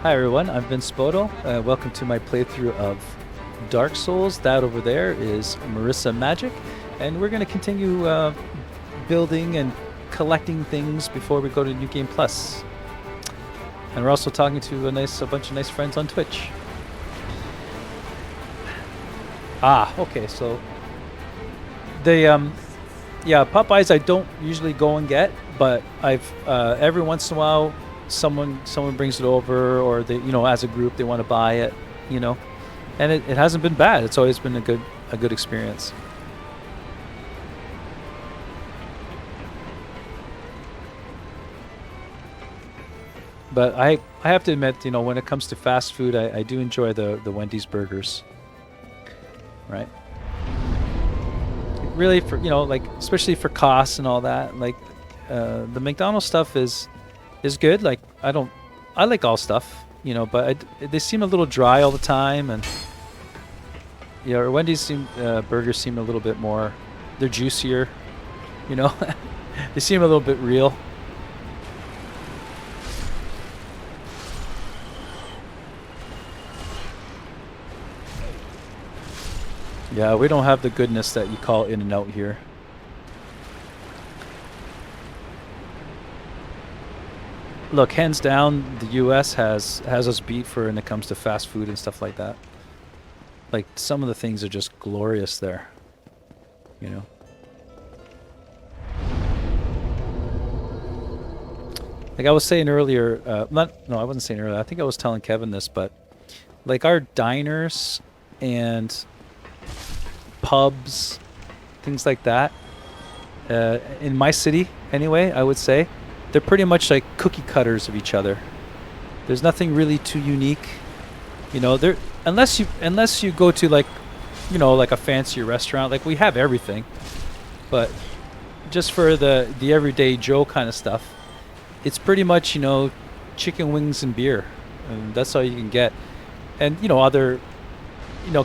Hi everyone, I've been Spoto. Welcome to my playthrough of Dark Souls. That over there is Marissa Magic, and we're going to continue building and collecting things before we go to New Game Plus. And we're also talking to a bunch of nice friends on Twitch. Okay, so the yeah, Popeyes I don't usually go and get, but I've every once in a while someone brings it over, or they, as a group they want to buy it, and it hasn't been bad. It's always been a good experience. But I have to admit, when it comes to fast food, I do enjoy the Wendy's burgers, right? Really, for like, especially for costs and all that, like the McDonald's stuff is good. Like, I like all stuff, but they seem a little dry all the time, and Wendy's burgers seem a little bit more, they're juicier, they seem a little bit real. Yeah, we don't have the goodness that you call In-N-Out here. Look, hands down, the U.S. has us beat when it comes to fast food and stuff like that. Like, some of the things are just glorious there, Like I was saying earlier, no, I wasn't saying earlier. I think I was telling Kevin this, but like our diners and pubs, things like that, in my city anyway, I would say they're pretty much like cookie cutters of each other. There's nothing really too unique, there, unless you go to like a fancier restaurant. Like, we have everything, but just for the everyday Joe kind of stuff, it's pretty much chicken wings and beer, and that's all you can get, and other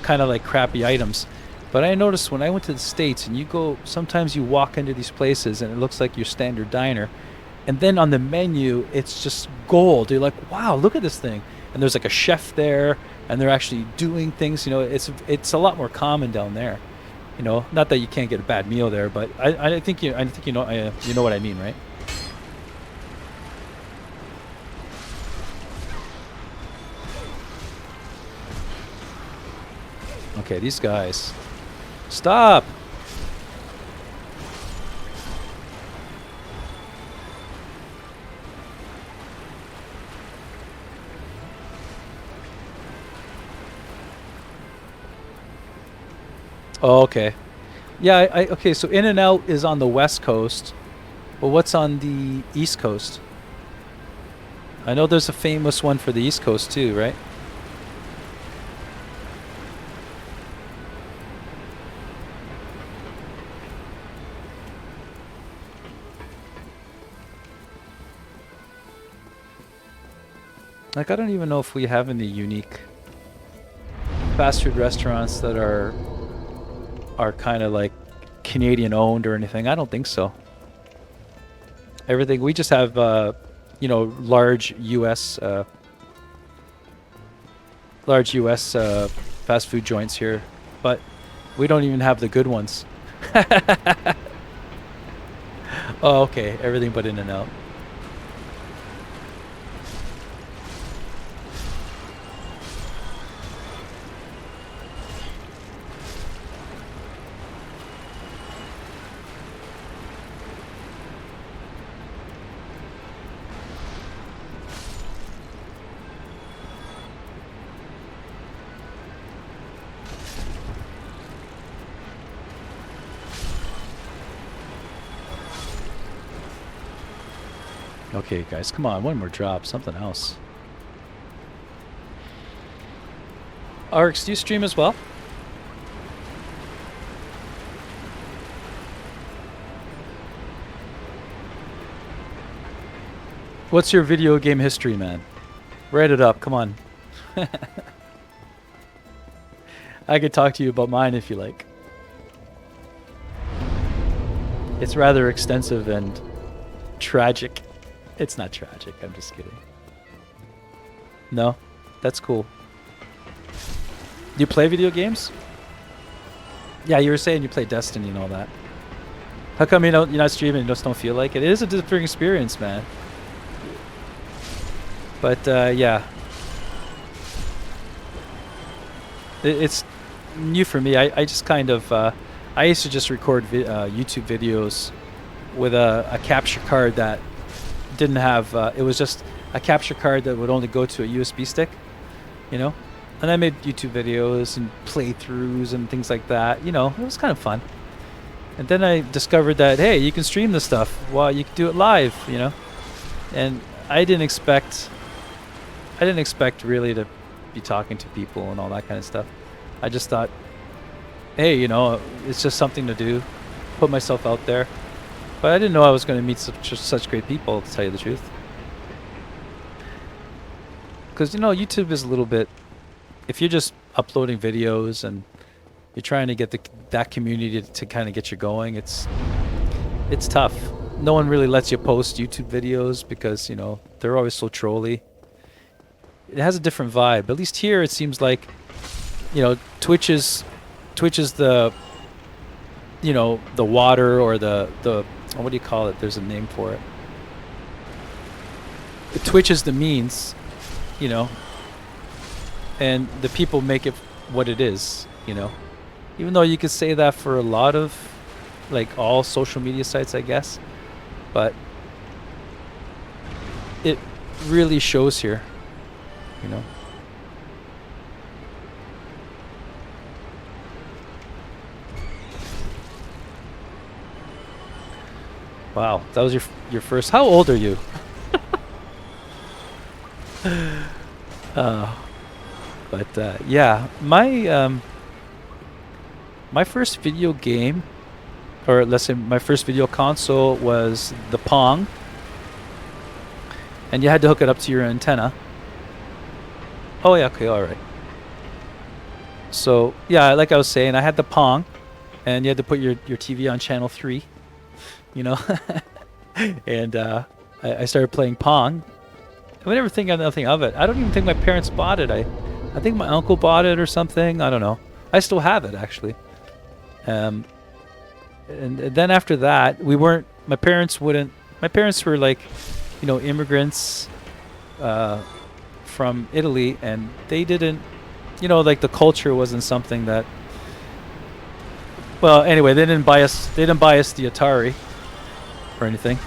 kind of like crappy items. But I noticed when I went to the States, and sometimes you walk into these places and it looks like your standard diner, and then on the menu it's just gold. You're like, wow, look at this thing, and there's like a chef there, and they're actually doing things. It's a lot more common down there. Not that you can't get a bad meal there, but I think you know what I mean, right? Okay, these guys. Stop! Oh, okay. Yeah, okay, so In-N-Out is on the west coast, but what's on the east coast? I know there's a famous one for the east coast too, right? Like, I don't even know if we have any unique fast food restaurants that are kind of like Canadian owned or anything. I don't think so. Everything, we just have large US fast food joints here, but we don't even have the good ones. Oh, okay, everything but In-N-Out. Okay, guys, come on, one more drop, something else. Arx, do you stream as well? What's your video game history, man? Write it up, come on. I could talk to you about mine if you like. It's rather extensive and tragic. It's not tragic, I'm just kidding. No, that's cool. Do you play video games? Yeah, you were saying you play Destiny and all that. How come you're not streaming and just don't feel like it? It is a different experience, man. But yeah, it's new for me. I just kind of I used to just record YouTube videos with a capture card that didn't have. It was just a capture card that would only go to a USB stick, you know. And I made YouTube videos and playthroughs and things like that. You know, it was kind of fun. And then I discovered that, hey, you can stream this stuff. Well, you can do it live, you know. And I didn't expect really to be talking to people and all that kind of stuff. I just thought, hey, you know, it's just something to do, put myself out there. But I didn't know I was going to meet such great people, to tell you the truth. Because, you know, YouTube is a little bit, if you're just uploading videos and you're trying to get that community to kind of get you going, it's tough. No one really lets you post YouTube videos because, you know, they're always so trolly. It has a different vibe. At least here it seems like, you know, Twitch is the, you know, the water or the what do you call it? There's a name for it. Twitch is the means, you know, and the people make it what it is, you know. Even though you could say that for a lot of, like, all social media sites, I guess. But it really shows here, you know. Wow, that was your first. How old are you? But yeah, my first video game, or let's say my first video console, was the Pong, and you had to hook it up to your antenna. Oh yeah, okay, all right. So yeah, like I was saying, I had the Pong, and you had to put your TV on channel 3, you know. And I started playing Pong. I never think of nothing of it. I don't even think my parents bought it. I think my uncle bought it or something. I don't know. I still have it, actually. And then after that, my parents were like, you know, immigrants from Italy, and they didn't, you know, like the culture wasn't something that, well, anyway, they didn't buy us the Atari or anything,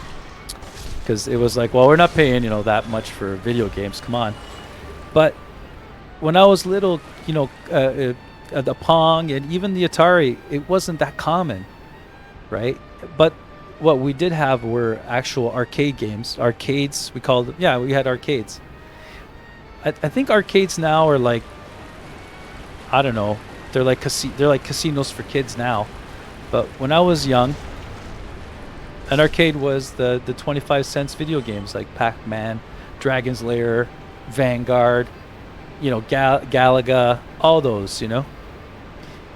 because it was like, well, we're not paying, you know, that much for video games, come on. But when I was little, you know, the Pong and even the Atari, it wasn't that common, right? But what we did have were actual arcade games. Arcades, we called them. Yeah, we had arcades. I think arcades now are like, I don't know, they're like casinos for kids now. But when I was young, an arcade was the 25 cents video games like Pac-Man, Dragon's Lair, Vanguard, you know, Galaga, all those, you know.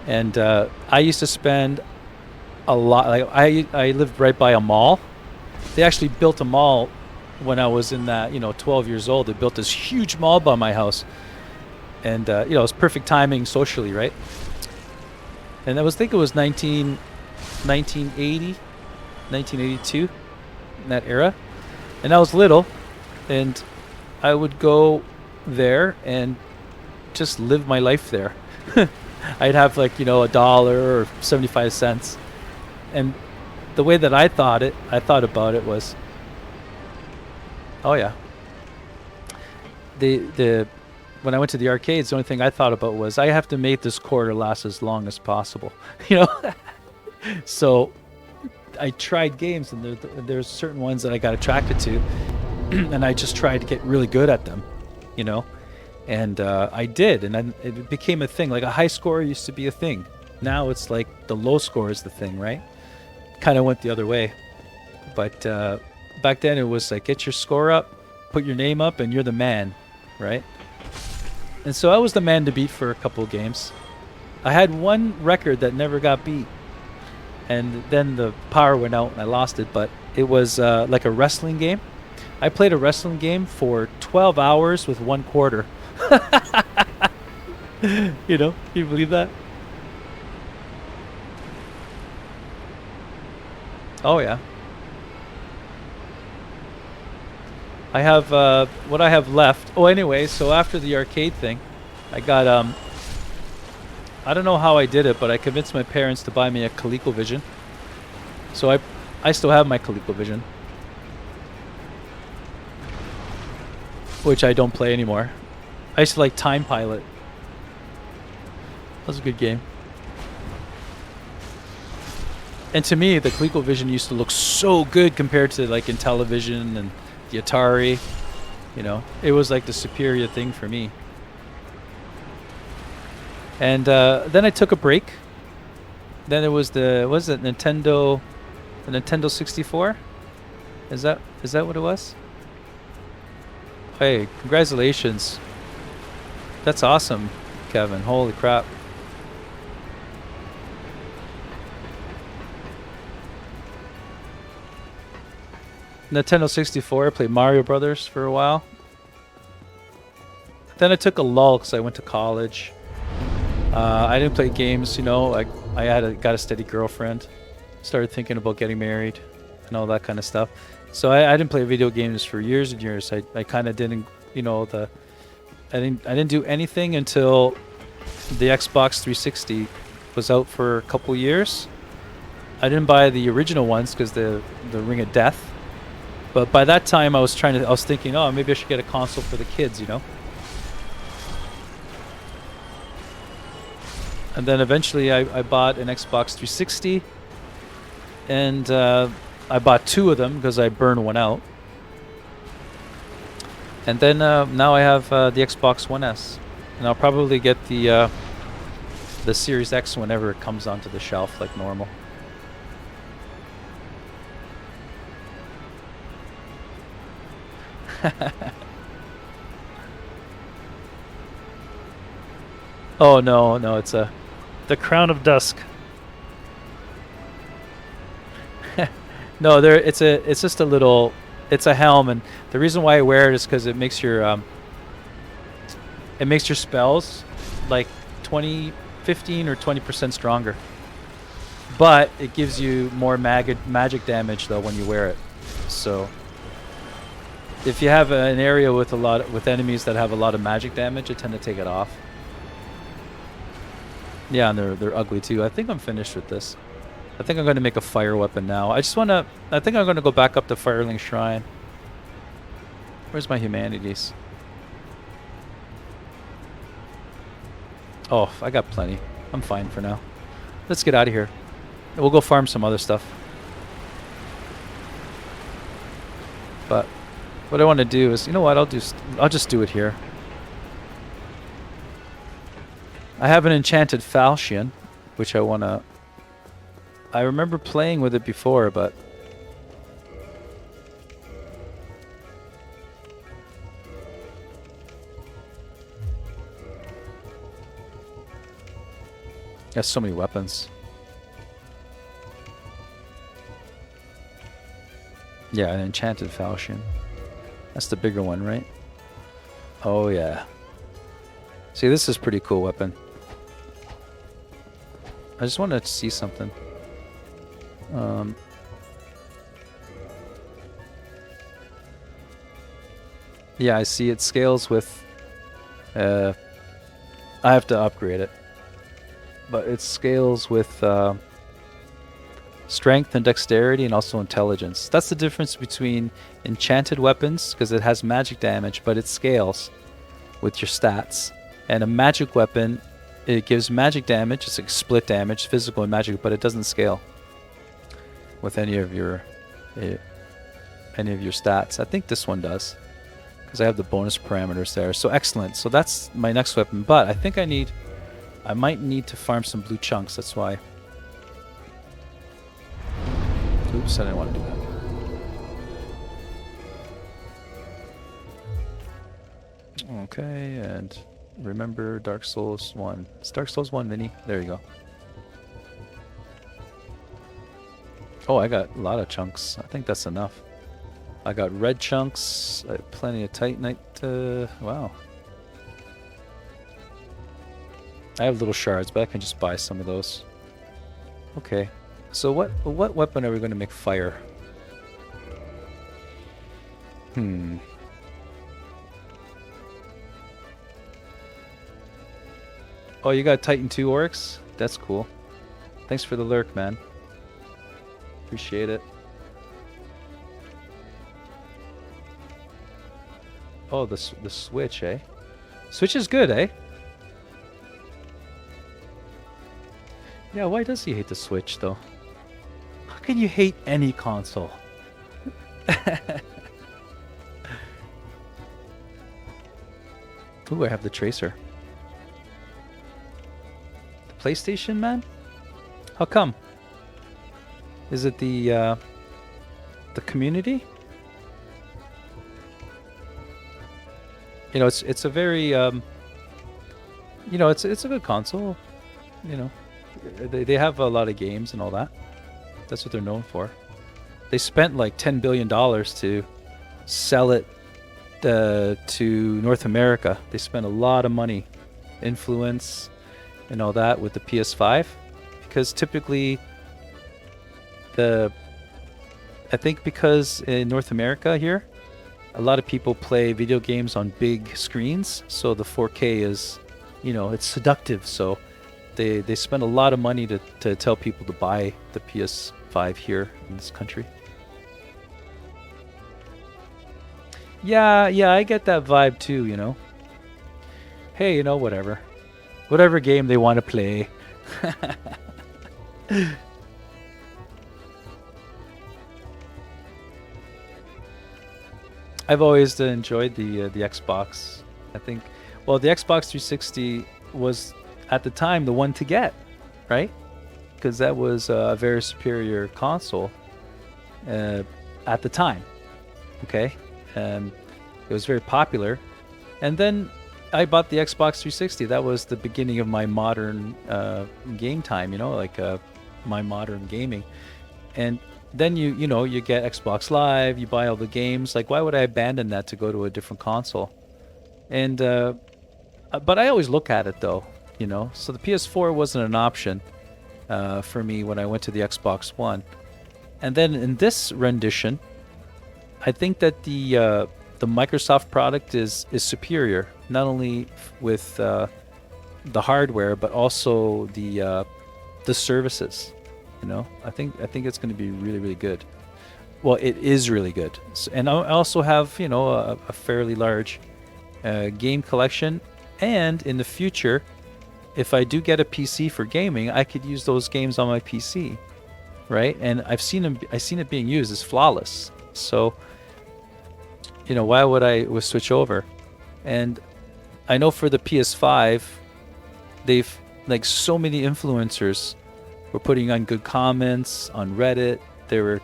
And I used to spend a lot. Like I lived right by a mall. They actually built a mall when I was in that, you know, 12 years old. They built this huge mall by my house, and you know, it was perfect timing socially, right? And I think it was 1980, 1982, in that era. And I was little, and I would go there and just live my life there. I'd have, like, you know, $1 or 75 cents. And the way that I thought about it was, oh yeah, when I went to the arcades, the only thing I thought about was I have to make this quarter last as long as possible, you know. So I tried games, and there's certain ones that I got attracted to, and I just tried to get really good at them, you know. And I did, and then it became a thing. Like, a high score used to be a thing. Now it's like the low score is the thing, right? Kind of went the other way. But back then it was like, get your score up, put your name up, and you're the man, right? And so I was the man to beat for a couple of games. I had one record that never got beat, and then the power went out and I lost it. But it was like a wrestling game. I played a wrestling game for 12 hours with 1/4. You know, can you believe that? Oh yeah. I have what I have left. Oh, anyway, so after the arcade thing, I got I don't know how I did it, but I convinced my parents to buy me a ColecoVision. So I still have my ColecoVision, which I don't play anymore. I used to like Time Pilot. That was a good game. And to me, the ColecoVision used to look so good compared to like Intellivision and the Atari. You know, it was like the superior thing for me. And then I took a break. Then it was the Nintendo 64? Is that what it was? Hey, congratulations. That's awesome, Kevin. Holy crap. Nintendo 64, I played Mario Brothers for a while. Then I took a lull because I went to college. I didn't play games, you know. Got a steady girlfriend. Started thinking about getting married and all that kind of stuff. So I didn't play video games for years and years. I kind of didn't, you know, I didn't do anything until the Xbox 360 was out for a couple years. I didn't buy the original ones because the Ring of Death. But by that time I was thinking, oh, maybe I should get a console for the kids, you know. And then eventually I bought an Xbox 360, and I bought 2 of them because I burned one out. And then now I have the Xbox One S, and I'll probably get the Series X whenever it comes onto the shelf like normal. Oh no, it's the Crown of Dusk. No, it's just a little, it's a helm, and the reason why I wear it is because it makes your spells like 15 or 20% stronger. But it gives you more magic damage though when you wear it. So if you have an area with enemies that have a lot of magic damage, I tend to take it off. Yeah, and they're ugly too. I think I'm finished with this. I think I'm going to make a fire weapon now. I think I'm going to go back up to Firelink Shrine. Where's my humanities? Oh, I got plenty. I'm fine for now. Let's get out of here. We'll go farm some other stuff. But what I want to do is, you know what? I'll just do it here. I have an enchanted falchion, which I want to... I remember playing with it before, but... It has so many weapons. Yeah, an enchanted falchion. That's the bigger one, right? Oh, yeah. See, this is a pretty cool weapon. I just want to see something. Yeah, I see it scales with... I have to upgrade it. But it scales with strength and dexterity and also intelligence. That's the difference between enchanted weapons, because it has magic damage, but it scales with your stats. And a magic weapon, it gives magic damage. It's like split damage, physical and magic, but it doesn't scale with any of your stats. I think this one does, because I have the bonus parameters there. So excellent. So that's my next weapon. But I think I might need to farm some blue chunks. That's why. Oops, I didn't want to do that. Okay, and remember Dark Souls 1. It's Dark Souls 1, Vinny. There you go. Oh, I got a lot of chunks. I think that's enough. I got red chunks, plenty of titanite. Wow. I have little shards, but I can just buy some of those. Okay. So what weapon are we going to make fire? Hmm. Oh, you got Titan 2 orcs? That's cool. Thanks for the lurk, man. Appreciate it. Oh, the Switch, eh? Switch is good, eh? Yeah, why does he hate the Switch, though? How can you hate any console? Ooh, I have the Tracer. The PlayStation, man? How come? Is it the community? You know, it's a very you know, it's a good console. You know, they have a lot of games and all that. That's what they're known for. They spent like $10 billion to sell it to North America. They spent a lot of money, influence, and all that with the PS5, because typically I think because in North America here, a lot of people play video games on big screens, so the 4K is, you know, it's seductive. So they spend a lot of money to tell people to buy the PS5 here in this country. Yeah, I get that vibe too, you know. Hey, you know, whatever game they want to play. I've always enjoyed the Xbox. I think, well, the Xbox 360 was at the time the one to get, right? Because that was a very superior console at the time. Okay, it was very popular, and then I bought the Xbox 360. That was the beginning of my modern game time. You know, like my modern gaming, and then you know, you get Xbox Live, you buy all the games. Like, why would I abandon that to go to a different console? And but I always look at it though, you know. So the PS4 wasn't an option for me when I went to the Xbox One. And then in this rendition, I think that the Microsoft product is superior, not only with the hardware but also the services. You know, I think it's going to be really, really good. Well, it is really good, and I also have, you know, a fairly large game collection. And in the future, if I do get a PC for gaming, I could use those games on my PC, right? And I've seen it being used. It's flawless. So, you know, why would I switch over? And I know for the PS5, they've, like, so many influencers were putting on good comments on Reddit. They were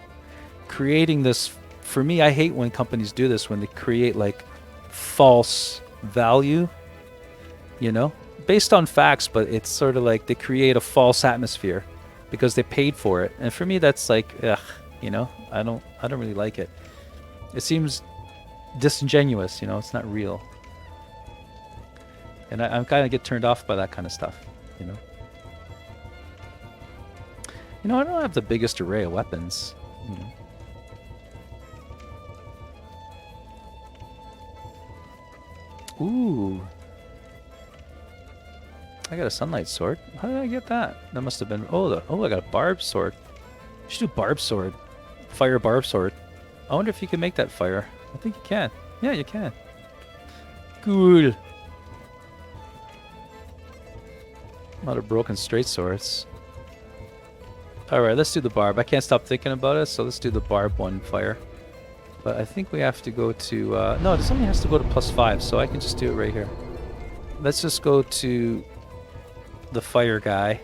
creating this. For me, I hate when companies do this, when they create like false value, you know, based on facts, but it's sort of like they create a false atmosphere because they paid for it. And for me, that's like, ugh, you know, I don't really like it. It seems disingenuous, you know, it's not real. And I'm kind of get turned off by that kind of stuff, you know. You know, I don't have the biggest array of weapons. You know. Ooh. I got a sunlight sword. How did I get that? That must have been... Oh, I got a barbed sword. You should do barbed sword. Fire barbed sword. I wonder if you can make that fire. I think you can. Yeah, you can. Cool. A lot of broken straight swords. Alright, let's do the barb. I can't stop thinking about it, so let's do the barb one fire. But I think we have to go to... no, this only has to go to +5, so I can just do it right here. Let's just go to the fire guy.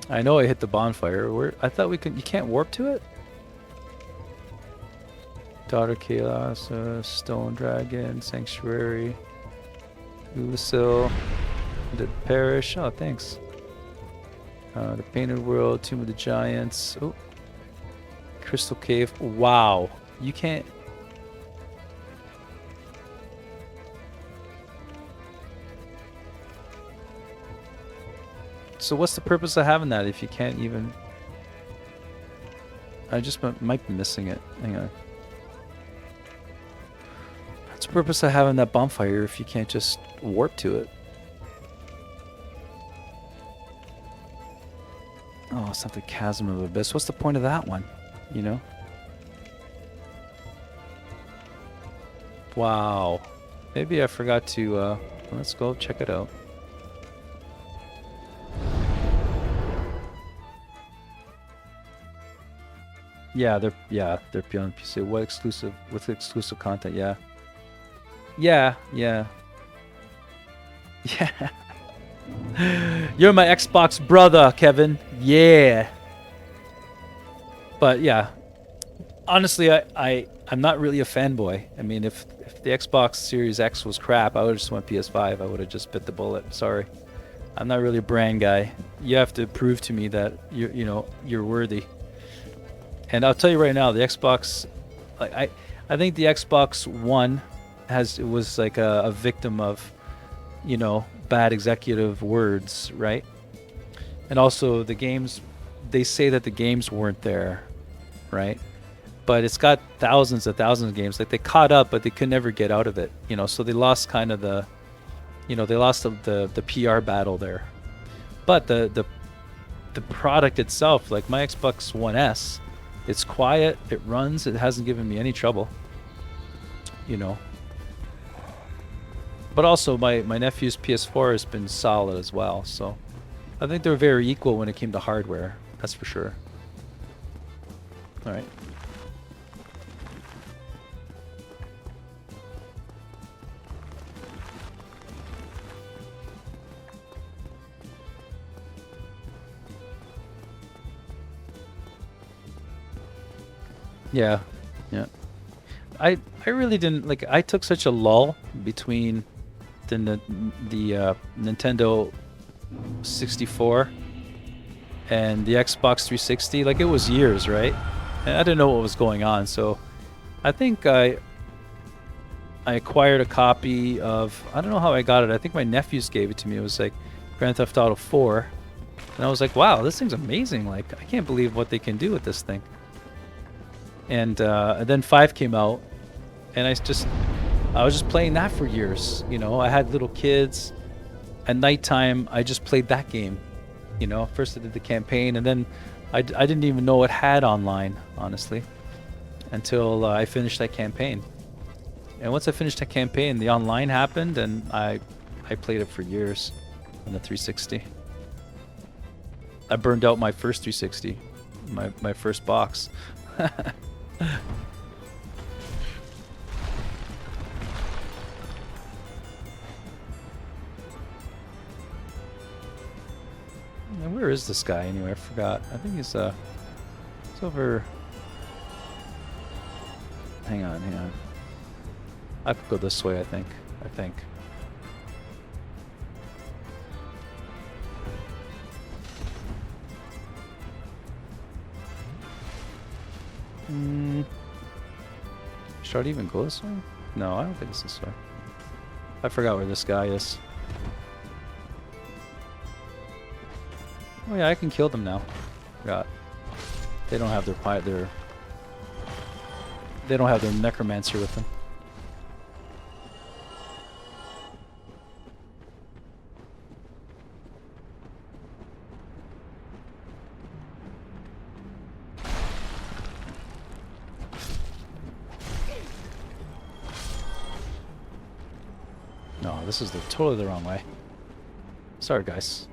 I know I hit the bonfire. I thought we could... You can't warp to it? Daughter Chaos, Stone Dragon, Sanctuary, Usil. Did Perish. Oh, thanks. The Painted World, Tomb of the Giants. Oh. Crystal Cave. Wow. You can't... So what's the purpose of having that if you can't even... I just might be missing it. Hang on. What's the purpose of having that bonfire if you can't just warp to it? Oh, it's not the Chasm of Abyss. What's the point of that one? You know? Wow. Maybe I forgot to, let's go check it out. Yeah, they're beyond PC. What exclusive, with exclusive content, yeah. Yeah. Yeah. You're my Xbox brother, Kevin. Yeah. But yeah, honestly, I'm not really a fanboy. I mean, if the Xbox Series X was crap, I would have just went PS5. I would have just bit the bullet. Sorry, I'm not really a brand guy. You have to prove to me that you're worthy. And I'll tell you right now, the Xbox, like I think the Xbox One was like a victim of, bad executive words, right? And also the games, they say that the games weren't there, right? But it's got thousands of games. Like they caught up, but they could never get out of it, so they lost kind of the PR battle there. But the product itself, like my Xbox One S, it's quiet, it runs, it hasn't given me any trouble, But also my nephew's PS4 has been solid as well, so I think they're very equal when it came to hardware, that's for sure. Alright. Yeah. I really didn't like. I took such a lull between the Nintendo 64 and the Xbox 360. Like it was years, right? And I didn't know what was going on. So I think I acquired a copy of. I don't know how I got it. I think my nephews gave it to me. It was like Grand Theft Auto 4, and I was like, wow, this thing's amazing. Like I can't believe what they can do with this thing. And then 5 came out, and I was just playing that for years. I had little kids. At nighttime, I just played that game. First I did the campaign, and then I didn't even know it had online, honestly, until I finished that campaign. And once I finished that campaign, the online happened, and I played it for years on the 360. I burned out my first 360, my first box. And where is this guy anyway? I forgot. I think he's over. Hang on. I could go this way, I think. Should I even go this way? No, I don't think it's this way. I forgot where this guy is. Oh yeah, I can kill them now. Forgot. They don't have they don't have their necromancer with them. No, this is totally the wrong way. Sorry, guys.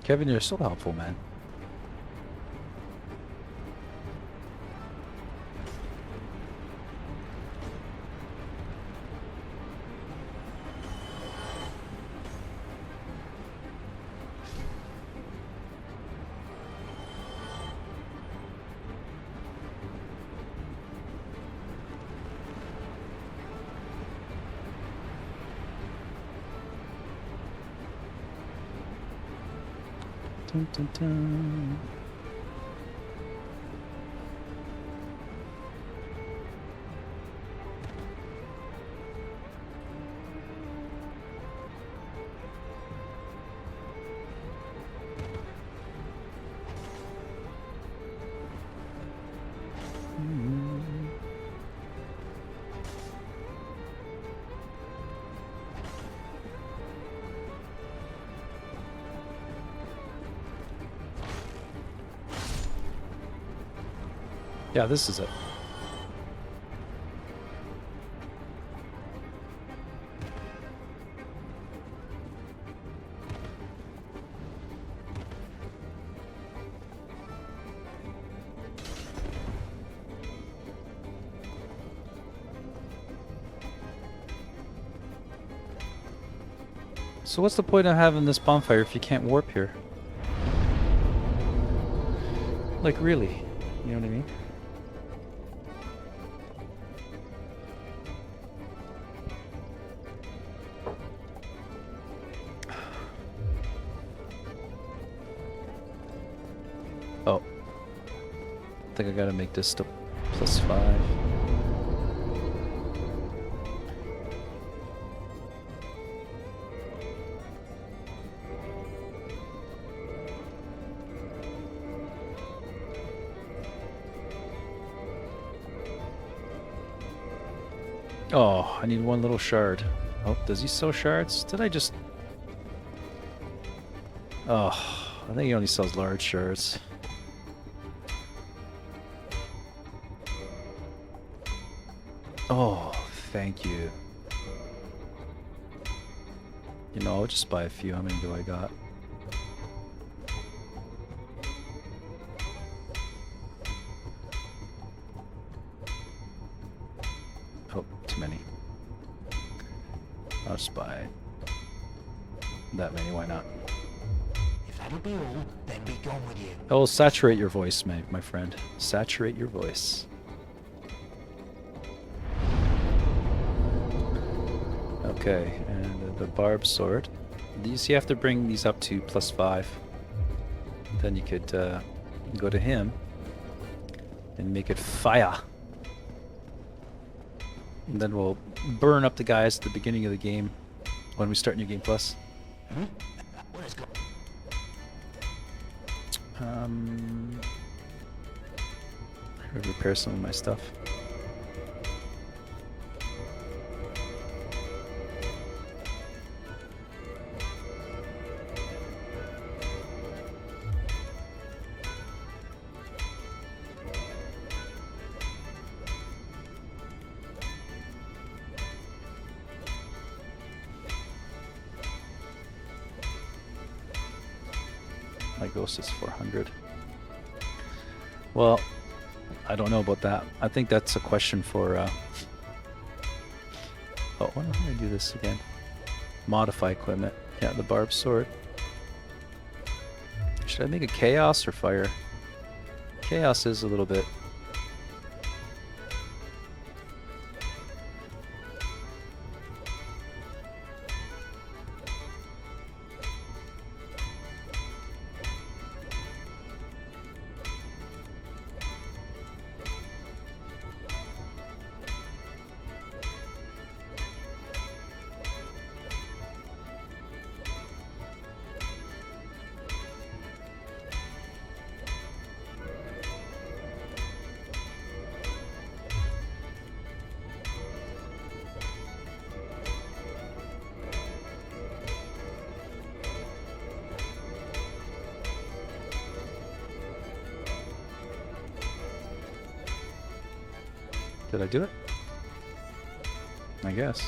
Kevin, you're so helpful, man. Dun, dun, dun. Yeah, this is it. So what's the point of having this bonfire if you can't warp here? Like, really? You know what I mean? Oh. I think I gotta make this to +5. Oh, I need one little shard. Oh, does he sell shards? Did I just... Oh, I think he only sells large shards. Oh, thank you. You know, I'll just buy a few. How many do I got? Oh, too many. I'll just buy that many. Why not? If that'll be all, then be gone with you. Oh, saturate your voice, my friend. Saturate your voice. Okay, and the barbed sword. These you have to bring these up to +5. Then you could go to him and make it fire. And then we'll burn up the guys at the beginning of the game when we start New Game Plus. What is go- Repair some of my stuff. My ghost is 400. Well, I don't know about that. I think that's a question for... Oh, why don't I do this again? Modify equipment. Yeah, the barbed sword. Should I make a chaos or fire? Chaos is a little bit... Did I do it? I guess.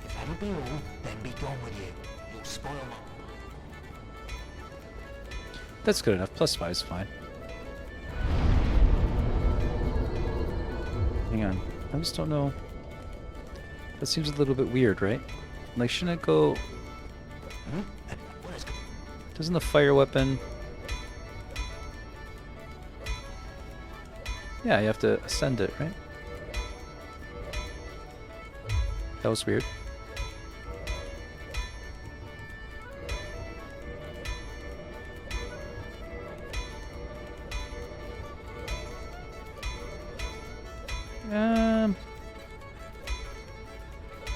If that'll be all, then be gone with you. You'll spoil my... That's good enough. +5 is fine. Hang on. I just don't know. That seems a little bit weird, right? Like, shouldn't it go... What is go- Doesn't the fire weapon... Yeah, you have to ascend it, right? That was weird.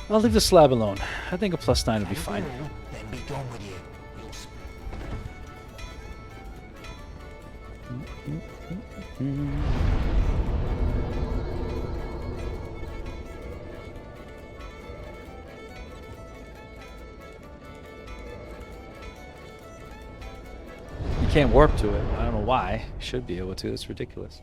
I'll leave the slab alone. I think a +9 would be fine. Then be gone with you. You can't warp to it. I don't know why. You should be able to. It's ridiculous.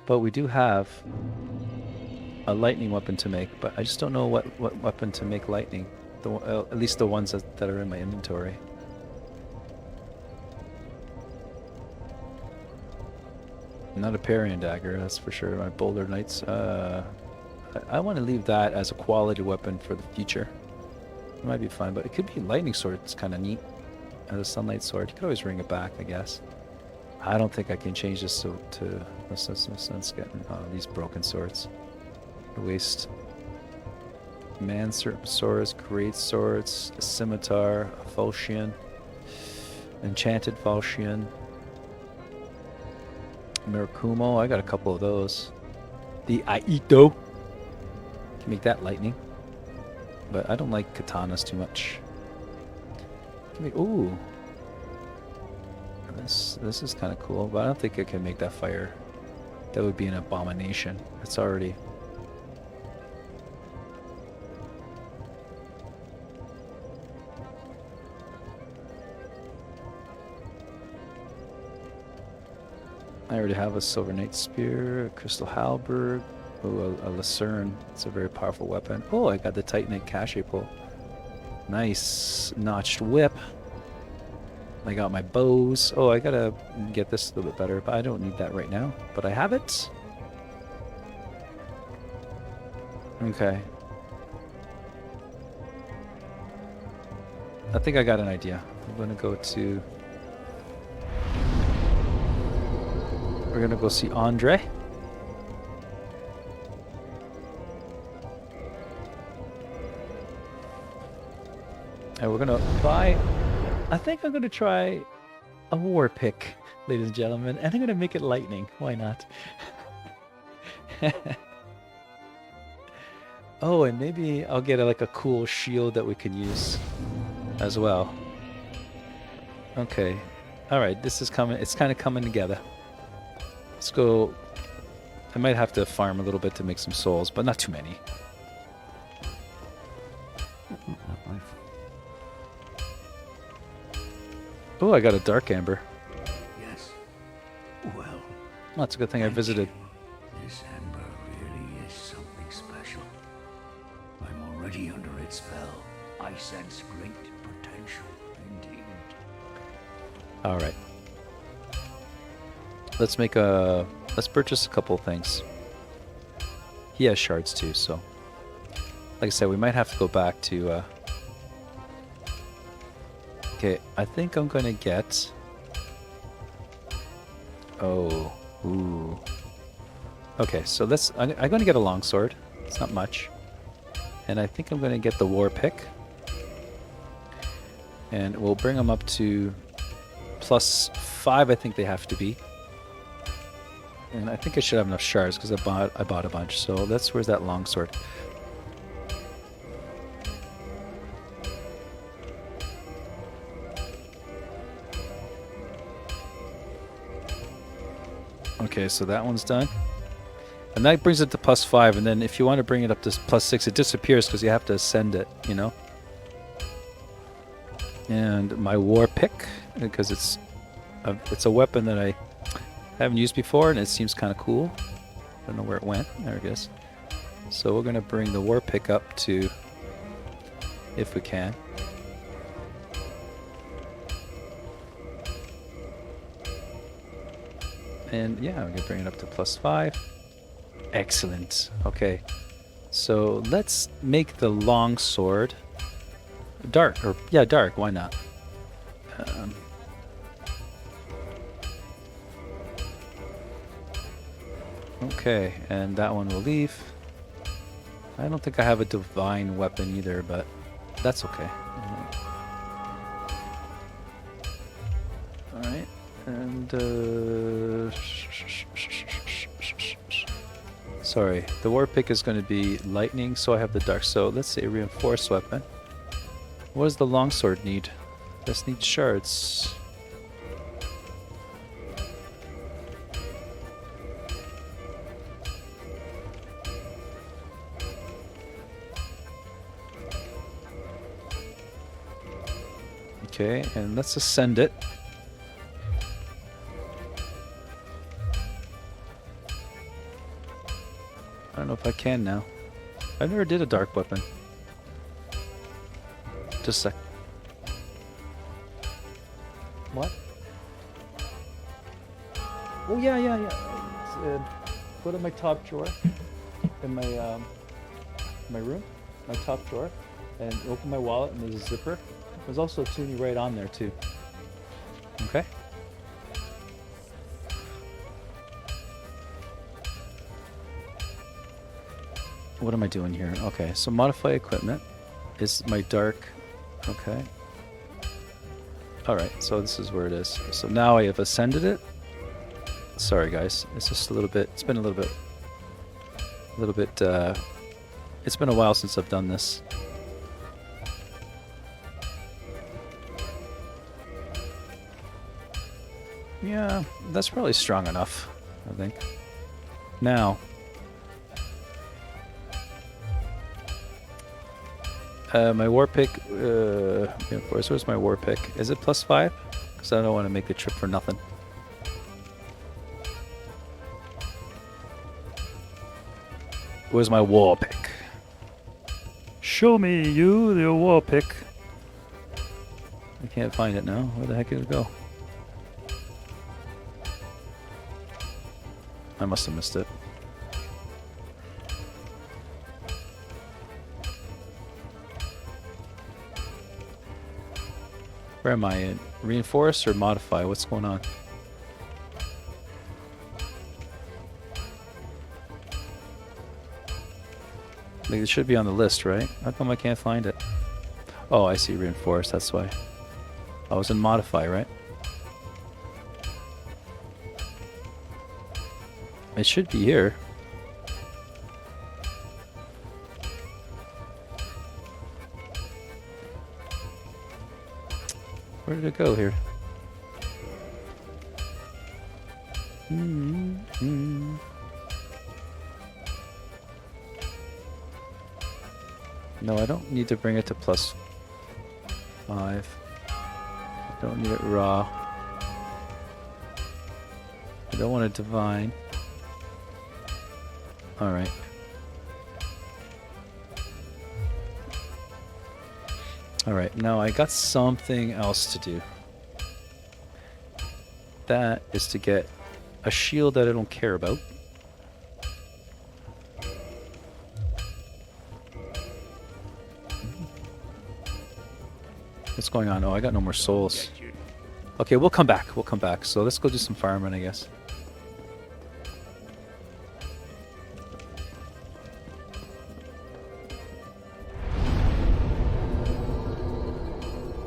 But we do have a lightning weapon to make, but I just don't know what weapon to make lightning. At least the ones that are in my inventory. Not a parrying dagger, that's for sure. My Boulder Knights. I want to leave that as a quality weapon for the future. It might be fun, but it could be lightning sword. It's kind of neat. As a sunlight sword, you could always ring it back, I guess. I don't think I can change this to that's no sense getting these broken swords. Waste. Man swords, great swords, a scimitar, a falchion, enchanted falchion, Mirakumo. I got a couple of those. The Aito. Can make that lightning, but I don't like katanas too much. Ooh. This is kind of cool, but I don't think I can make that fire. That would be an abomination. It's already... I already have a Silver Knight Spear, a Crystal Halberd, a Lucerne. It's a very powerful weapon. Oh, I got the Titanite Cache Pull. Nice. Notched Whip. I got my bows. Oh, I gotta get this a little bit better, but I don't need that right now. But I have it. Okay. I think I got an idea. I'm gonna go to... We're gonna go see Andre. And we're gonna buy... I think I'm going to try a war pick, ladies and gentlemen, and I'm going to make it lightning. Why not? Oh, and maybe I'll get like a cool shield that we can use as well. Okay. All right, this is coming. It's kind of coming together. Let's go. I might have to farm a little bit to make some souls, but not too many. Oh, I got a Dark Amber. Yes. Well. That's a good thing I visited. This amber really is something special. I'm already under its spell. I sense great potential indeed. All right. Let's make a... Let's purchase a couple of things. He has shards too, so... Like I said, we might have to go back to... Okay, I think I'm gonna get... Oh, ooh. Okay, so let's... I'm gonna get a longsword. It's not much. And I think I'm gonna get the war pick. And we'll bring them up to +5, I think they have to be. And I think I should have enough shards because I bought a bunch. So where's that longsword? Okay, so that one's done. And that brings it to +5, and then if you want to bring it up to +6, it disappears because you have to ascend it, you know? And my war pick, because it's a weapon that I haven't used before, and it seems kind of cool. I don't know where it went. There it is. So we're going to bring the war pick up to, if we can. And yeah, we're going to bring it up to +5. Excellent. Okay. So let's make the long sword dark. Or yeah, dark. Why not? Okay, and that one will leave. I don't think I have a divine weapon either, but that's okay. Alright, and sorry, the war pick is going to be lightning, so I have the dark. So let's say reinforced weapon. What does the longsword need? This needs shards. Okay, and let's ascend it. I don't know if I can now. I never did a dark weapon. Just a sec. What? Oh yeah. It's, go to my top drawer in my room, my top drawer, and open my wallet, and there's a zipper. There's also a toonie right on there too. Okay. What am I doing here? Okay, so modify equipment is my dark. Okay. Alright, so this is where it is. So now I have ascended it. Sorry guys, it's just a little bit, it's been a little bit, it's been a while since I've done this. Yeah, that's probably strong enough, I think. Now, my war pick, where's my war pick? Is it +5? Because I don't want to make the trip for nothing. Where's my war pick? Show me you the war pick. I can't find it now. Where the heck did it go? I must have missed it. Where am I in? Reinforce or modify? What's going on? Like it should be on the list, right? How come I can't find it? Oh, I see. Reinforce. That's why. I was in modify, right? It should be here. Where did it go here? No, I don't need to bring it to +5. I don't need it raw. I don't want it divine. Alright. Alright, now I got something else to do. That is to get a shield that I don't care about. What's going on? Oh, I got no more souls. Okay, we'll come back. We'll come back. So let's go do some farming, I guess.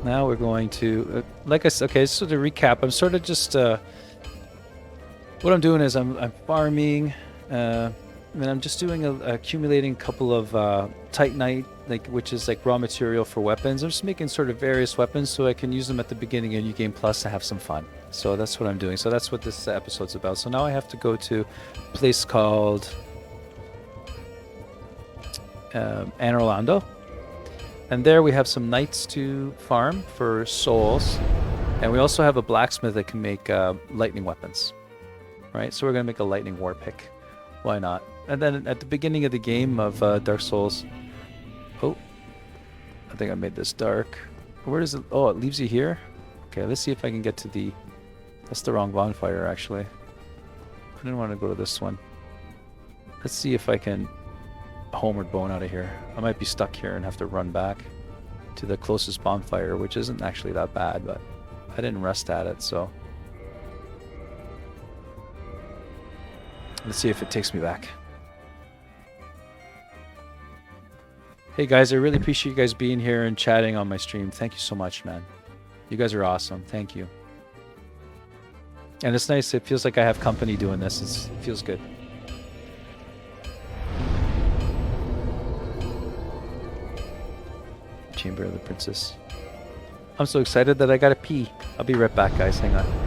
Now we're going to, like I said, okay, so to recap, I'm sort of just, what I'm doing is I'm farming, and I'm just doing accumulating a couple of Titanite, which is like raw material for weapons. I'm just making sort of various weapons so I can use them at the beginning of New Game Plus to have some fun. So that's what I'm doing. So that's what this episode's about. So now I have to go to a place called Anne Orlando. And there we have some knights to farm for souls. And we also have a blacksmith that can make lightning weapons. Right? So we're going to make a lightning war pick. Why not? And then at the beginning of the game of Dark Souls... Oh. I think I made this dark. Where does it... Oh, it leaves you here? Okay, let's see if I can get to the... That's the wrong bonfire, actually. I didn't want to go to this one. Let's see if I can... homeward bone out of here. I might be stuck here and have to run back to the closest bonfire, which isn't actually that bad, but I didn't rest at it, so Let's see if it takes me back. Hey guys, I really appreciate you guys being here and chatting on my stream. Thank you so much, man. You guys are awesome. Thank you. And it's nice. It feels like I have company doing this. It feels good. Chamber of the Princess. I'm so excited that I gotta pee. I'll be right back, guys. Hang on.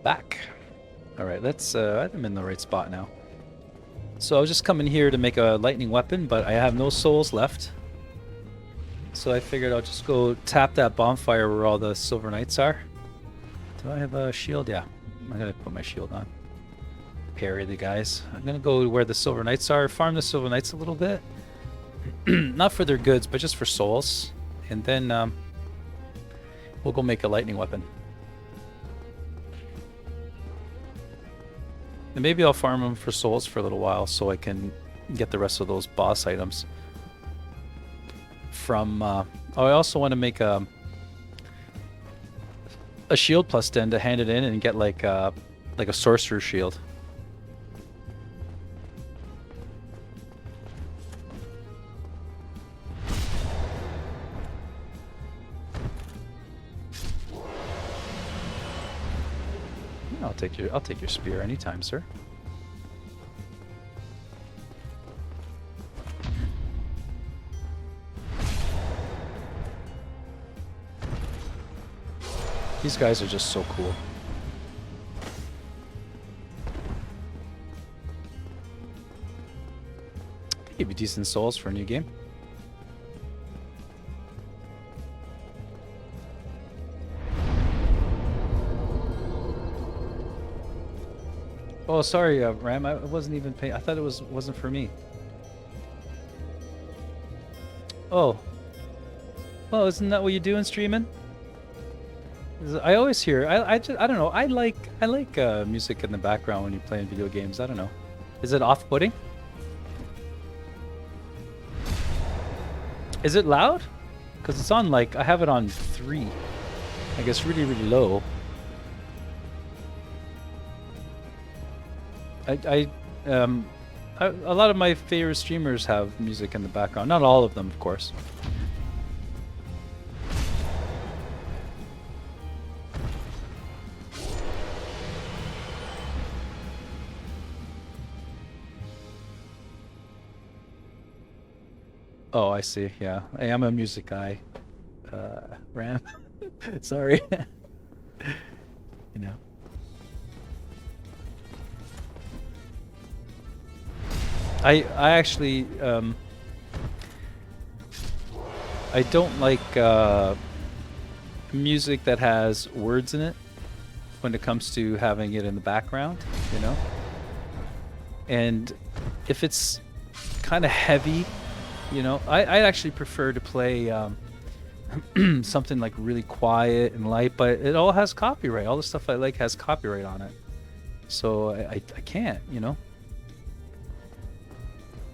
back. All right, let's. I'm in the right spot now. So I was just coming here to make a lightning weapon, but I have no souls left. So I figured I'll just go tap that bonfire where all the silver knights are. Do I have a shield? Yeah, I'm gonna put my shield on. Parry the guys. I'm gonna go where the silver knights are. Farm the silver knights a little bit. Not for their goods, but just for souls. And then we'll go make a lightning weapon. And maybe I'll farm them for souls for a little while so I can get the rest of those boss items. From oh, I also want to make a shield plus 10 to hand it in and get like a sorcerer shield. I'll take your spear anytime, sir. These guys are just so cool. Give you decent souls for a new game. Oh, sorry, Ram. I wasn't even paying. I thought it wasn't for me. Oh. Well, isn't that what you do in streaming? I always hear. I don't know. I like music in the background when you're playing video games. I don't know. Is it off-putting? Is it loud? Because it's on I have it on 3. I guess really low. A lot of my favorite streamers have music in the background. Not all of them, of course. Oh, I see. Yeah, I am a music guy. Ram. Sorry. You know. I actually I don't like music that has words in it when it comes to having it in the background, you know? And if it's kind of heavy, you know, I actually prefer to play something like really quiet and light, but it all has copyright. All the stuff I like has copyright on it. So I can't, you know?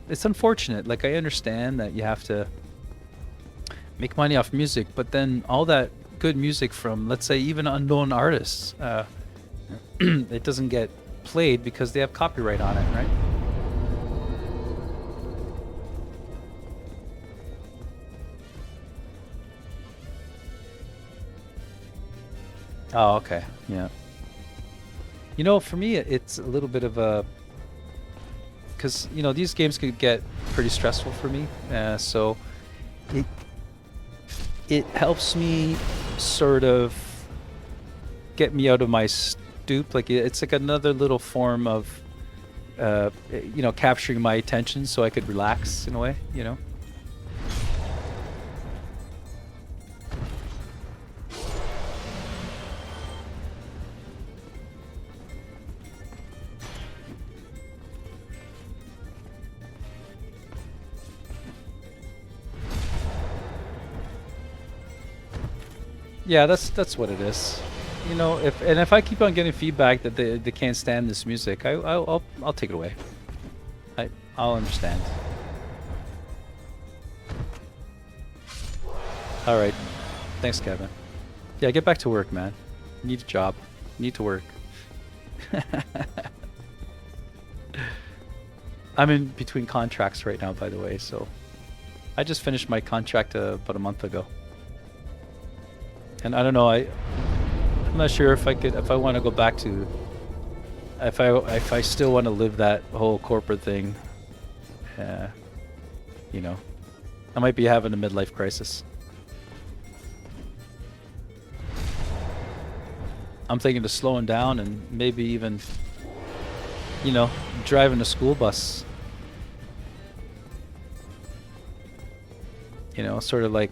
It's unfortunate. Like, I understand that you have to make money off music, but then all that good music from, let's say, even unknown artists, it doesn't get played because they have copyright on it, right? Oh, okay. Yeah. You know, for me, it's a little bit of a... Because, you know, these games could get pretty stressful for me. So it helps me sort of get me out of my stoop. Like, it's like another little form of, you know, capturing my attention so I could relax in a way, you know? Yeah, that's what it is. You know, if I keep on getting feedback that they can't stand this music, I'll take it away. I'll understand. All right. Thanks, Kevin. Yeah, get back to work, man. You need a job. You need to work. I'm in between contracts right now, by the way, so I just finished my contract about a month ago. And I don't know, I'm not sure if I want to go back to, if I still want to live that whole corporate thing. You know, I might be having a midlife crisis. I'm thinking of slowing down and maybe even, you know, driving a school bus. You know, sort of like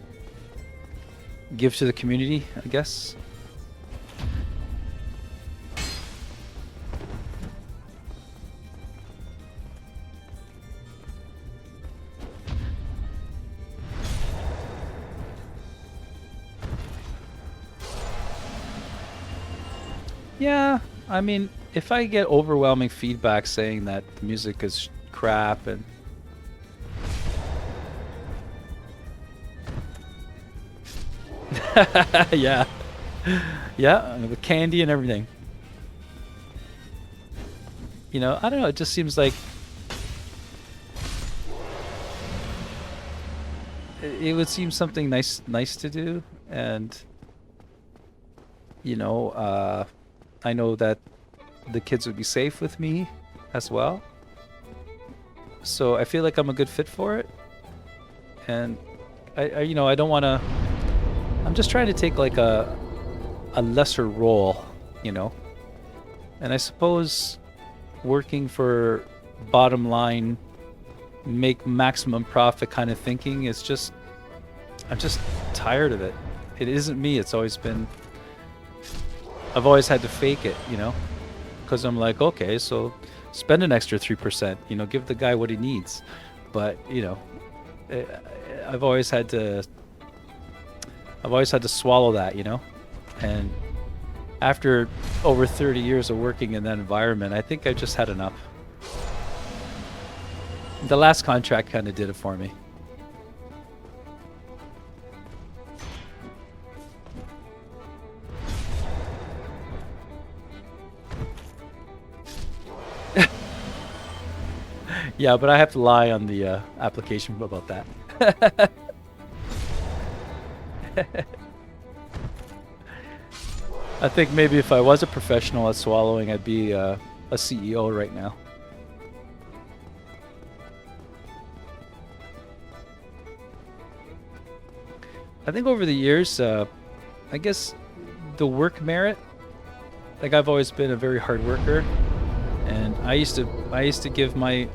give to the community, I guess. Yeah, I mean, if I get overwhelming feedback saying that the music is crap and yeah, yeah, the candy and everything. You know, I don't know. It just seems like it would seem something nice to do, and you know, I know that the kids would be safe with me as well. So I feel like I'm a good fit for it, and you know, I don't want to. I'm just trying to take like a lesser role, you know, and I suppose working for bottom line, make maximum profit kind of thinking is just. I'm just tired of it. It isn't me. It's always been. I've always had to fake it, you know, because I'm like, okay, so spend an extra 3%, you know, give the guy what he needs. But, you know, eh, I've always had to swallow that, you know. And after over 30 years of working in that environment, I think I just had enough. The last contract kind of did it for me. Yeah, but I have to lie on the application about that. I think maybe if I was a professional at swallowing, I'd be a CEO right now. I think over the years, I guess the work merit, like I've always been a very hard worker. And I used to give my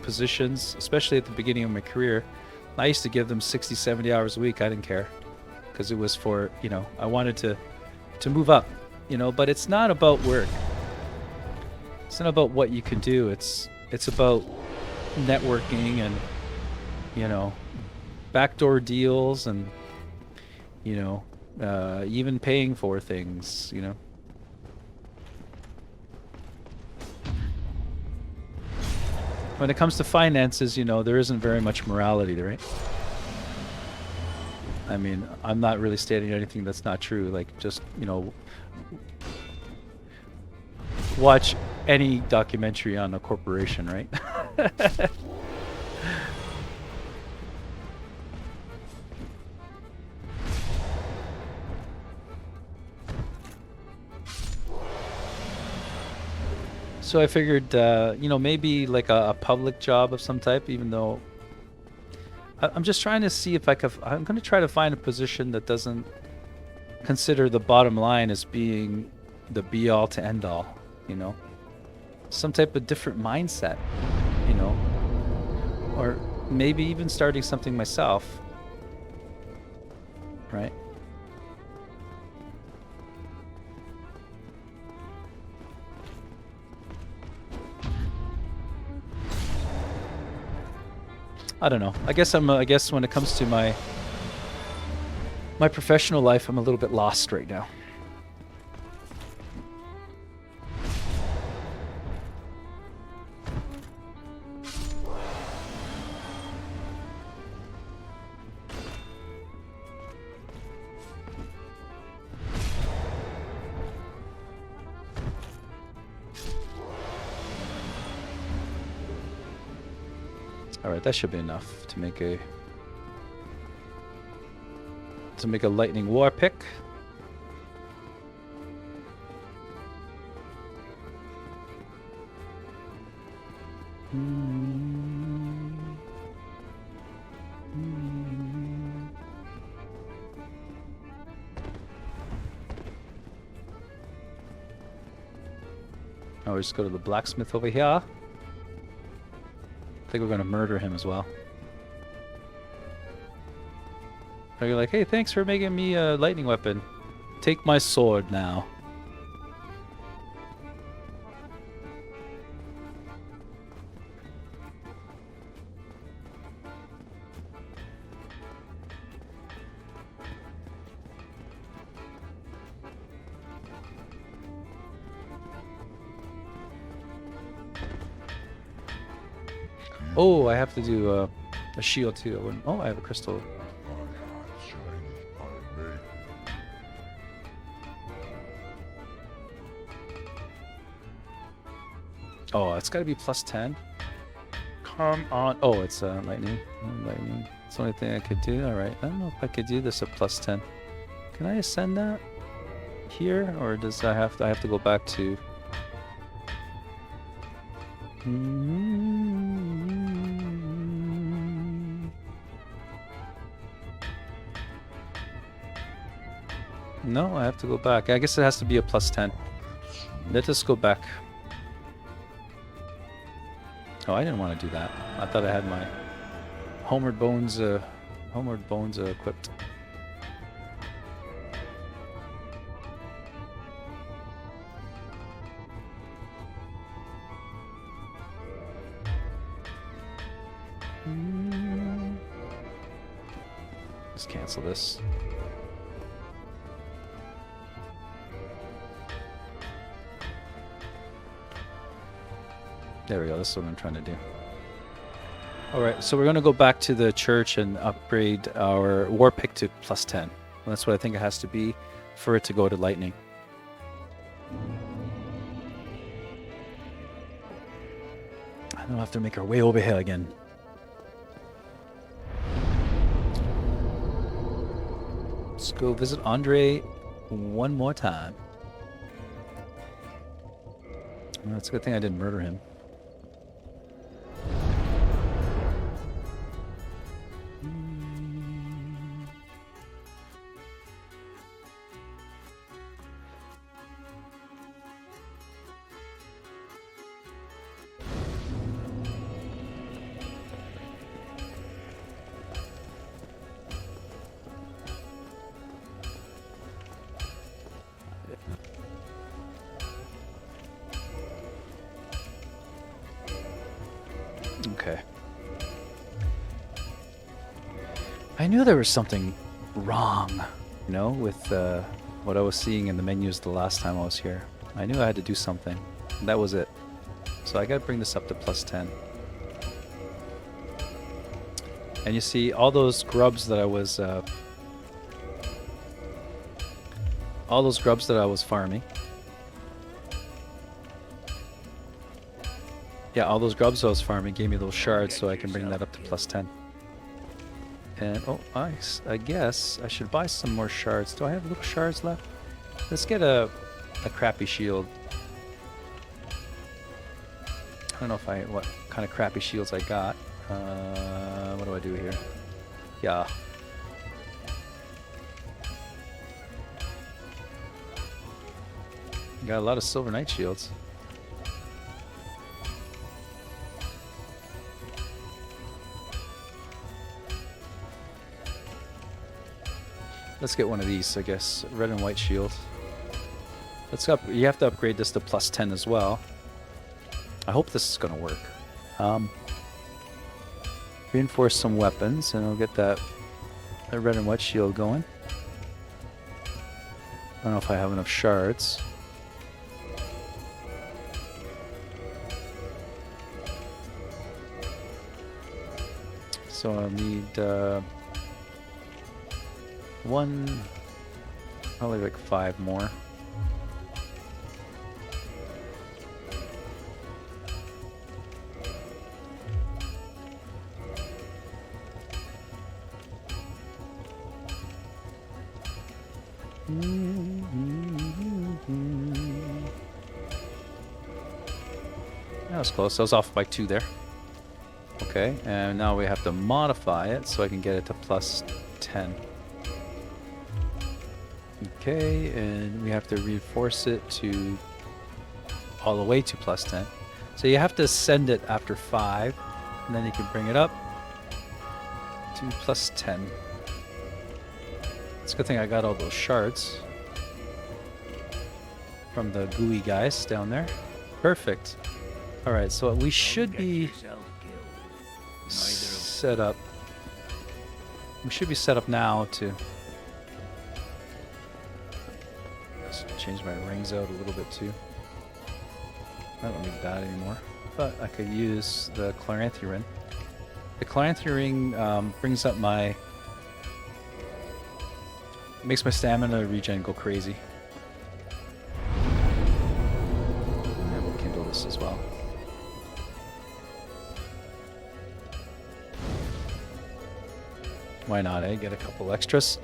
positions, especially at the beginning of my career, I used to give them 60, 70 hours a week. I didn't care because it was for, you know, I wanted to move up, you know, but it's not about work. It's not about what you can do. It's about networking and, you know, backdoor deals and, you know, even paying for things, you know. When it comes to finances, you know, there isn't very much morality, right? I mean, I'm not really stating anything that's not true. Like, just, you know, watch any documentary on a corporation, right? So I figured, you know, maybe like a public job of some type, even though I'm just trying to see if I could. I'm going to try to find a position that doesn't consider the bottom line as being the be all to end all, you know, some type of different mindset, you know, or maybe even starting something myself, right? I don't know. I guess I guess when it comes to my professional life, I'm a little bit lost right now. All right, that should be enough to make a lightning war pick. Now we just go to the blacksmith over here. I think we're gonna murder him as well. You're like, hey, thanks for making me a lightning weapon. Take my sword now. Oh, I have to do a shield too. Oh, I have a crystal. Oh, it's got to be plus 10. Come on. Oh, it's lightning. Lightning. It's the only thing I could do. All right. I don't know if I could do this at plus 10. Can I ascend that here, or does I have to go back to? No, I have to go back. I guess it has to be a plus 10. Let us go back. Oh, I didn't want to do that. I thought I had my homeward bones equipped. Let's cancel this. There we go, this is what I'm trying to do. Alright, so we're going to go back to the church and upgrade our war pick to plus 10. That's what I think it has to be for it to go to lightning. I don't have to make our way over here again. Let's go visit Andre one more time. Well, it's a good thing I didn't murder him. Okay. I knew there was something wrong, you know, with what I was seeing in the menus the last time I was here. I knew I had to do something. And that was it. So I gotta bring this up to plus 10. And you see, all those grubs that I was farming. Yeah, all those grubs I was farming gave me those shards, so I can bring that up to plus 10. And, oh, nice. I guess I should buy some more shards. Do I have little shards left? Let's get a crappy shield. I don't know what kind of crappy shields I got. What do I do here? Yeah. Got a lot of silver knight shields. Let's get one of these, I guess. Red and white shield. You have to upgrade this to plus 10 as well. I hope this is going to work. Reinforce some weapons, and I'll get that red and white shield going. I don't know if I have enough shards. So I'll need probably like 5 more. That was close. I was off by 2 there. Okay, and now we have to modify it so I can get it to plus 10. Okay, and we have to reinforce it to all the way to plus 10. So you have to ascend it after 5, and then you can bring it up to plus 10. It's a good thing I got all those shards from the gooey guys down there. Perfect. Alright, so we should be set up. We should be set up now to change my rings out a little bit too. I don't need that anymore, but I could use the Chloranthy ring. The Chloranthy ring brings up my, makes my stamina regen go crazy. And we'll kindle this as well. Why not, eh? Get a couple extras.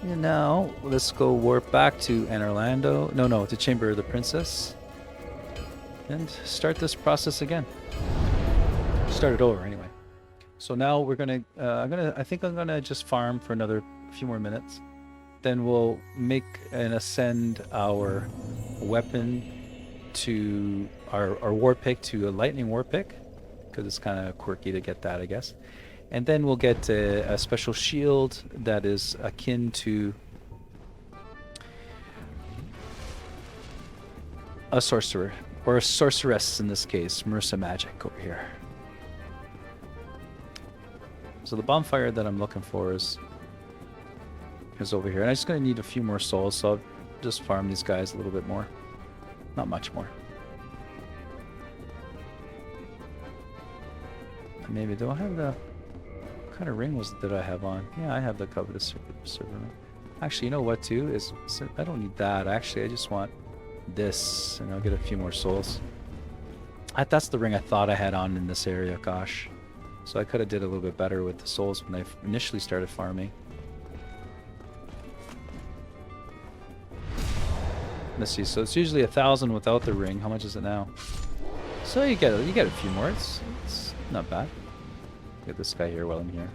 And now, let's go warp back to Anorlando. No, to Chamber of the Princess. And start this process again. Start it over, anyway. So now we're gonna, I think I'm gonna just farm for another few more minutes. Then we'll make and ascend our weapon to, our war pick to a lightning war pick. Because it's kind of quirky to get that, I guess. And then we'll get a special shield that is akin to a sorcerer, or a sorceress in this case, Marissa Magic over here. So the bonfire that I'm looking for is over here. And I'm just going to need a few more souls, so I'll just farm these guys a little bit more. Not much more. Maybe, do I have the... What kind of ring did I have on? Yeah, I have the covetous server ring. Actually, you know what too? I don't need that. Actually, I just want this, and I'll get a few more souls. That's the ring I thought I had on in this area, gosh. So I could have did a little bit better with the souls when I initially started farming. Let's see, so it's usually 1,000 without the ring. How much is it now? So you get a few more. It's not bad. Get this guy here while I'm here.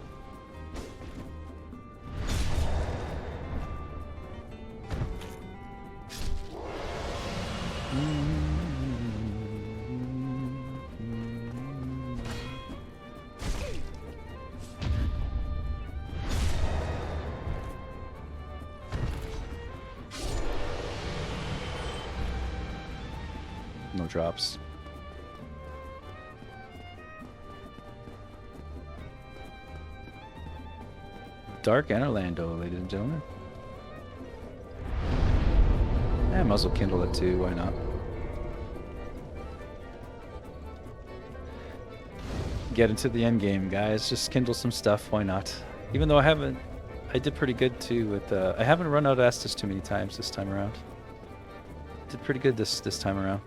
No drops. Dark Anorlando, ladies and gentlemen. I might as well kindle it too, why not? Get into the end game, guys. Just kindle some stuff, why not? Even though I did pretty good too with, I haven't run out of Estus too many times this time around. Did pretty good this time around.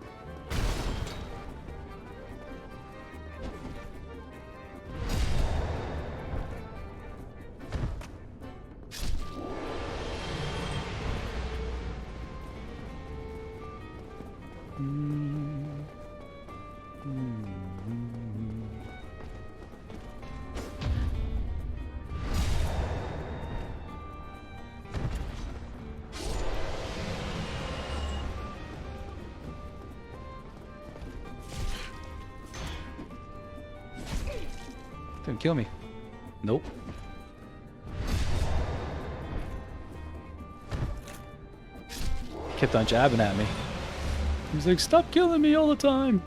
Didn't kill me. Nope. He kept on jabbing at me. He's like, stop killing me all the time.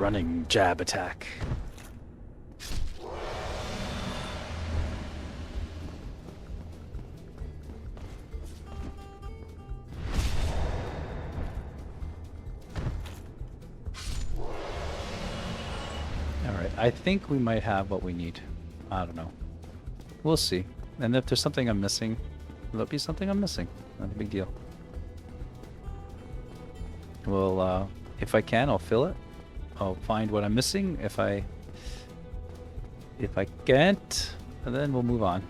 running jab attack. Alright, I think we might have what we need. I don't know. We'll see. And if there's something I'm missing, there'll be something I'm missing. Not a big deal. Well, if I can, I'll fill it. I'll find what I'm missing. If I can't, then we'll move on.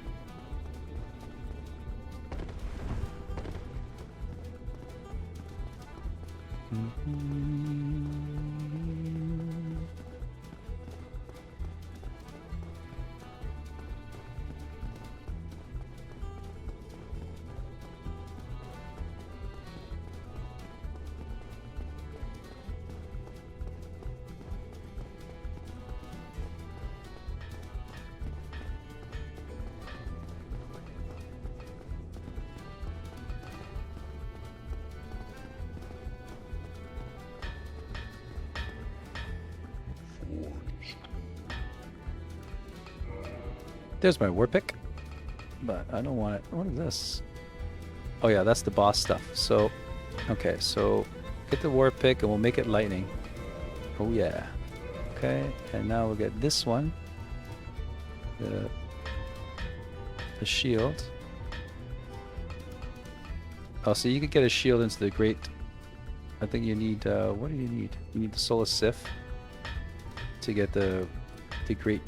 There's my war pick, but I don't want it. What is this? Oh yeah, that's the boss stuff. So, okay, so get the war pick and we'll make it lightning. Oh yeah. Okay, and now we'll get this one. The shield. Oh, so you could get a shield into the great. I think you need. What do you need? You need the Solar Sif to get the great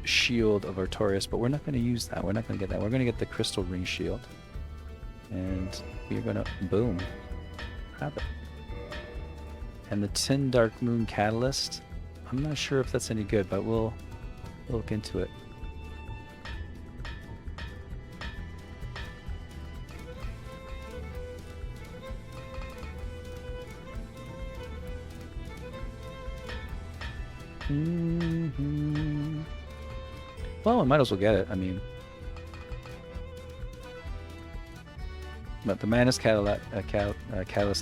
shield of Artorias, but we're not going to use that. We're not going to get that. We're going to get the crystal ring shield, and we're going to boom, have it. And the Tin Dark Moon catalyst. I'm not sure if that's any good, but we'll look into it. Well, I might as well get it. I mean, but the Manus catalyst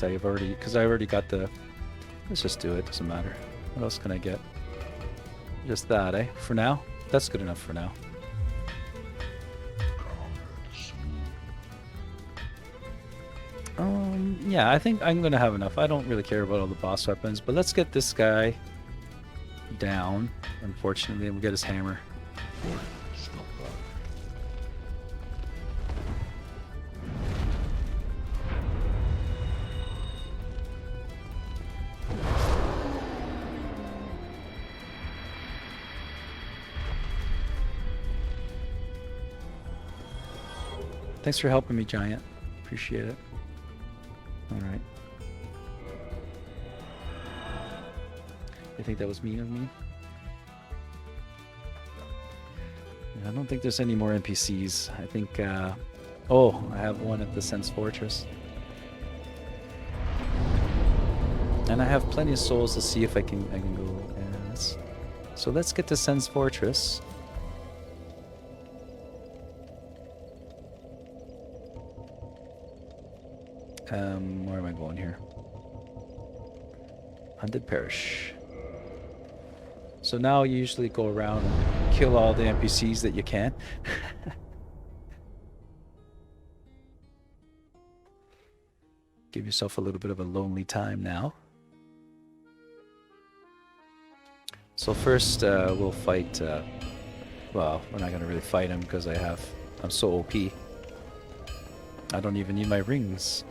I've already, because I already got the. Let's just do it. Doesn't matter. What else can I get? Just that, eh? For now, that's good enough for now. Yeah, I think I'm gonna have enough. I don't really care about all the boss weapons, but let's get this guy down. Unfortunately, and we'll get his hammer. Thanks for helping me, Giant. Appreciate it. Alright. You think that was mean of me? I don't think there's any more NPCs. I think, oh, I have one at the Sense Fortress. And I have plenty of souls to see if I can go. Yes. So let's get to Sense Fortress. Where am I going here? Undead Parish. So now you usually go around and kill all the NPCs that you can. Give yourself a little bit of a lonely time now. So first we'll fight, well, we're not going to really fight him because I'm so OP. I don't even need my rings.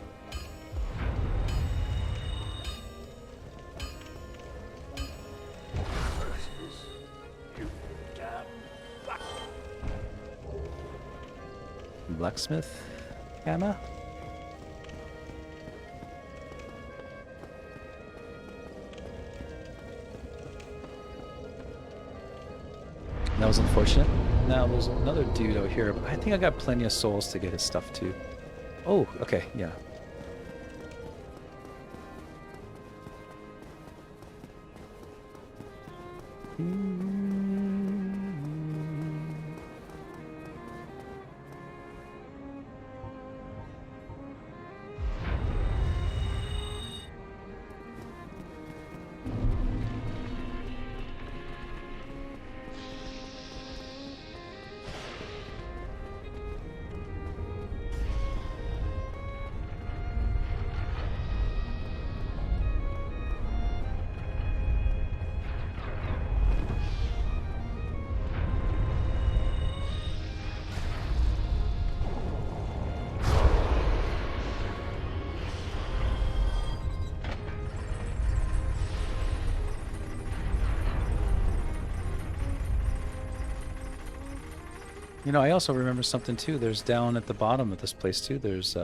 Blacksmith Gamma? That was unfortunate. Now there's another dude over here, but I think I got plenty of souls to get his stuff too. Oh, okay, yeah. You know, I also remember something too. There's down at the bottom of this place too. There's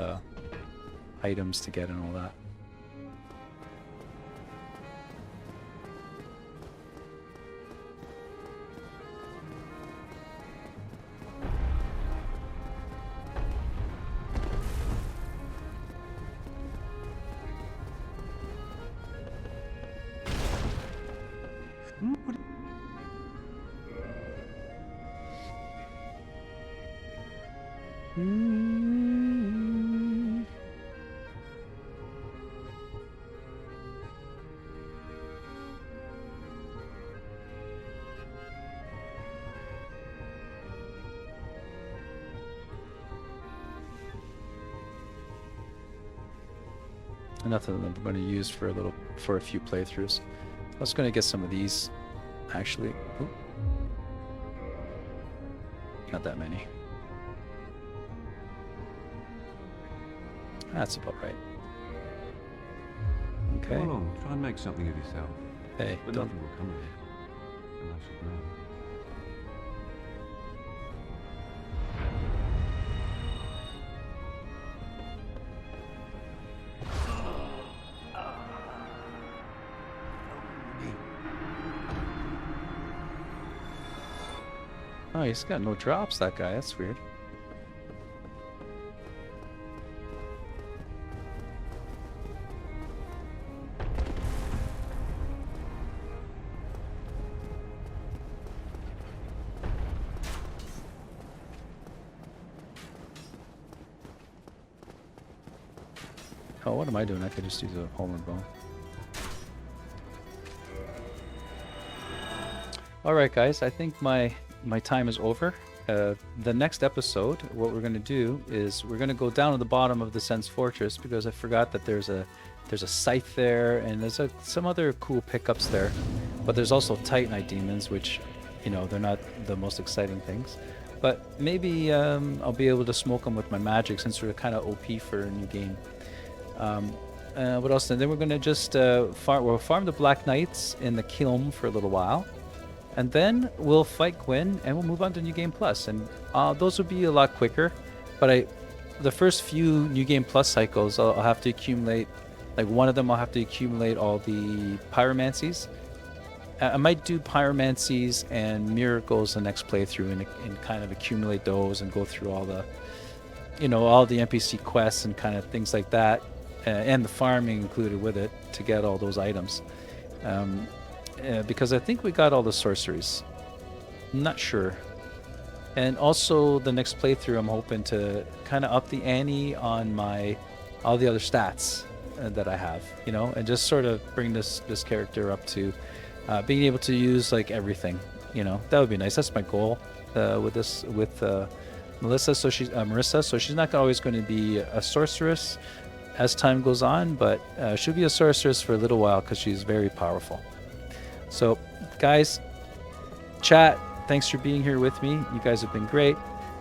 items to get and all that. Nothing that I'm going to use for a few playthroughs. I was going to get some of these, actually. Ooh. Not that many. That's about right. Okay. Come along, try and make something of yourself. Hey, But don't. nothing will come of it. And I should know. Oh, he's got no drops, that guy. That's weird. Oh, what am I doing? I could just use a homeward bone. Alright guys, I think my time is over. The next episode, what we're going to do is we're going to go down to the bottom of the Sense Fortress because I forgot that there's a scythe there and there's some other cool pickups there. But there's also Titanite demons, which, you know, they're not the most exciting things. But maybe I'll be able to smoke them with my magic since they're kind of OP for a new game. What else? And then we're going to just farm the Black Knights in the Kiln for a little while. And then we'll fight Gwyn and we'll move on to New Game Plus. And those will be a lot quicker. But the first few New Game Plus cycles, I'll have to accumulate, like one of them I'll have to accumulate all the pyromancies. I might do pyromancies and miracles the next playthrough and kind of accumulate those and go through all the, you know, all the NPC quests and kind of things like that. And the farming included with it to get all those items. Because I think we got all the sorceries. I'm not sure. And also the next playthrough, I'm hoping to kind of up the ante on all the other stats that I have, you know, and just sort of bring this character up to being able to use like everything, you know. That would be nice. That's my goal with Marissa. So she's not always going to be a sorceress as time goes on, but she'll be a sorceress for a little while because she's very powerful. So, guys, chat, thanks for being here with me. You guys have been great.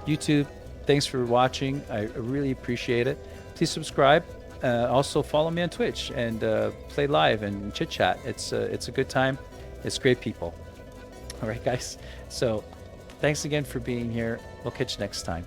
YouTube, thanks for watching. I really appreciate it. Please subscribe. Also, follow me on Twitch and play live and chit chat. It's a good time. It's great people. All right, guys. So, thanks again for being here. We'll catch you next time.